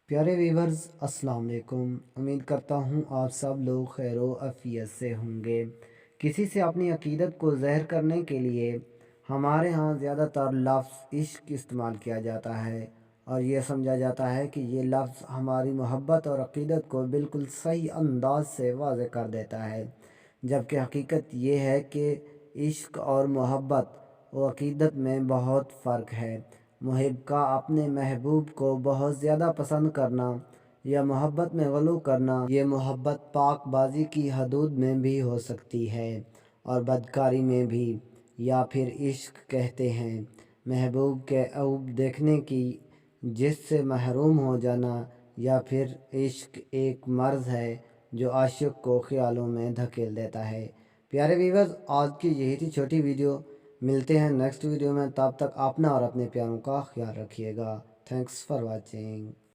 پیارے ویورز السلام علیکم۔ امید کرتا ہوں آپ سب لوگ خیر و عافیت سے ہوں گے۔ کسی سے اپنی عقیدت کو ظاہر کرنے کے لیے ہمارے ہاں زیادہ تر لفظ عشق استعمال کیا جاتا ہے، اور یہ سمجھا جاتا ہے کہ یہ لفظ ہماری محبت اور عقیدت کو بالکل صحیح انداز سے واضح کر دیتا ہے، جبکہ حقیقت یہ ہے کہ عشق اور محبت و عقیدت میں بہت فرق ہے۔ محب کا اپنے محبوب کو بہت زیادہ پسند کرنا یا محبت میں غلو کرنا، یہ محبت پاک بازی کی حدود میں بھی ہو سکتی ہے اور بدکاری میں بھی، یا پھر عشق کہتے ہیں محبوب کے عیوب دیکھنے کی، جس سے محروم ہو جانا، یا پھر عشق ایک مرض ہے جو عاشق کو خیالوں میں دھکیل دیتا ہے۔ پیارے ویورز، آج کی یہی تھی چھوٹی ویڈیو۔ ملتے ہیں نیکسٹ ویڈیو میں، تب تک اپنا اور اپنے پیاروں کا خیال رکھیے گا۔ Thanks for watching.